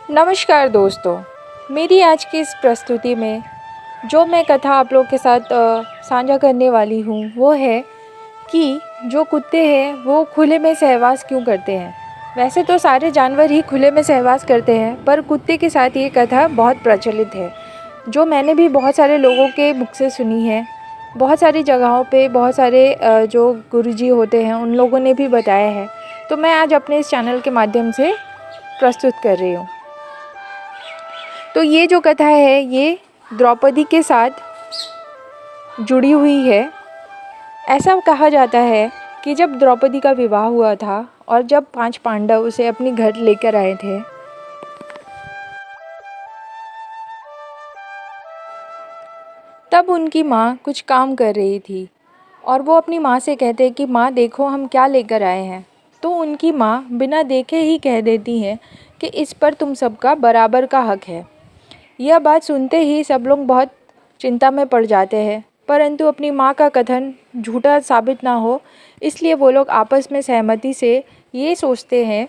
नमस्कार दोस्तों, मेरी आज की इस प्रस्तुति में जो मैं कथा आप लोग के साथ साझा करने वाली हूँ वो है कि जो कुत्ते हैं वो खुले में सहवास क्यों करते हैं। वैसे तो सारे जानवर ही खुले में सहवास करते हैं, पर कुत्ते के साथ ये कथा बहुत प्रचलित है, जो मैंने भी बहुत सारे लोगों के मुख से सुनी है। बहुत सारी जगहों पे बहुत सारे जो गुरुजी होते हैं उन लोगों ने भी बताया है, तो मैं आज अपने इस चैनल के माध्यम से प्रस्तुत कर रही हूँ। तो ये जो कथा है ये द्रौपदी के साथ जुड़ी हुई है। ऐसा कहा जाता है कि जब द्रौपदी का विवाह हुआ था और जब 5 पांडव उसे अपने घर लेकर आए थे, तब उनकी माँ कुछ काम कर रही थी और वो अपनी माँ से कहते कि माँ देखो हम क्या लेकर आए हैं। तो उनकी माँ बिना देखे ही कह देती है कि इस पर तुम सबका बराबर का हक है। यह बात सुनते ही सब लोग बहुत चिंता में पड़ जाते हैं, परंतु अपनी माँ का कथन झूठा साबित ना हो इसलिए वो लोग आपस में सहमति से ये सोचते हैं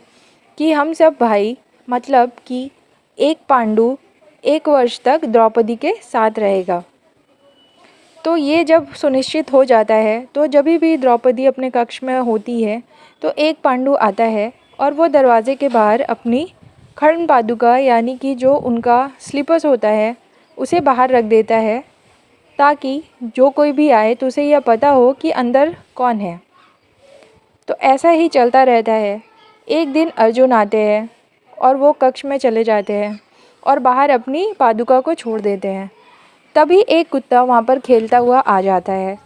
कि हम सब भाई, मतलब कि एक पांडु 1 वर्ष तक द्रौपदी के साथ रहेगा। तो ये जब सुनिश्चित हो जाता है तो जब भी द्रौपदी अपने कक्ष में होती है तो एक पांडु आता है और वो दरवाजे के बाहर अपनी खड्ग पादुका यानी कि जो उनका स्लीपर्स होता है उसे बाहर रख देता है, ताकि जो कोई भी आए तो उसे यह पता हो कि अंदर कौन है। तो ऐसा ही चलता रहता है। एक दिन अर्जुन आते हैं और वो कक्ष में चले जाते हैं और बाहर अपनी पादुका को छोड़ देते हैं। तभी एक कुत्ता वहाँ पर खेलता हुआ आ जाता है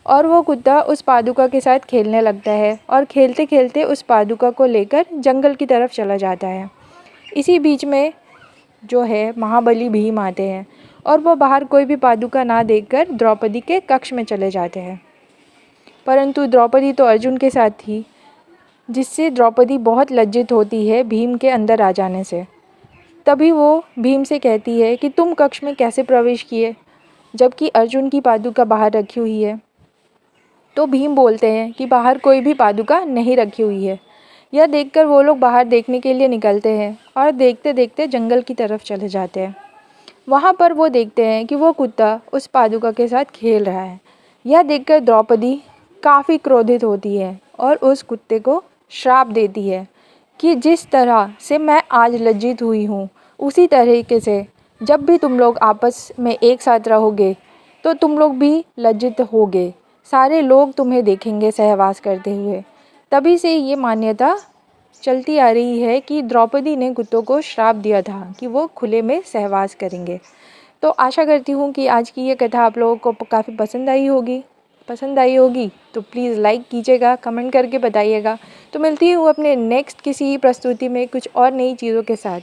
और वो कुत्ता उस पादुका के साथ खेलने लगता है और खेलते खेलते उस पादुका को लेकर जंगल की तरफ चला जाता है। इसी बीच में जो है महाबली भीम आते हैं और वो बाहर कोई भी पादुका ना देखकर द्रौपदी के कक्ष में चले जाते हैं। परंतु द्रौपदी तो अर्जुन के साथ थी, जिससे द्रौपदी बहुत लज्जित होती है भीम के अंदर आ जाने से। तभी वो भीम से कहती है कि तुम कक्ष में कैसे प्रवेश किए जबकि अर्जुन की पादुका बाहर रखी हुई है। तो भीम बोलते हैं कि बाहर कोई भी पादुका नहीं रखी हुई है। यह देखकर वो लोग बाहर देखने के लिए निकलते हैं और देखते देखते जंगल की तरफ चले जाते हैं। वहाँ पर वो देखते हैं कि वो कुत्ता उस पादुका के साथ खेल रहा है। यह देखकर द्रौपदी काफ़ी क्रोधित होती है और उस कुत्ते को श्राप देती है कि जिस तरह से मैं आज लज्जित हुई हूँ उसी तरीके से जब भी तुम लोग आपस में एक साथ रहोगे तो तुम लोग भी लज्जित होगे, सारे लोग तुम्हें देखेंगे सहवास करते हुए। तभी से ये मान्यता चलती आ रही है कि द्रौपदी ने कुत्तों को श्राप दिया था कि वो खुले में सहवास करेंगे। तो आशा करती हूँ कि आज की ये कथा आप लोगों को काफ़ी पसंद आई होगी तो प्लीज़ लाइक कीजिएगा, कमेंट करके बताइएगा। तो मिलती हूँ अपने नेक्स्ट किसी प्रस्तुति में कुछ और नई चीज़ों के साथ।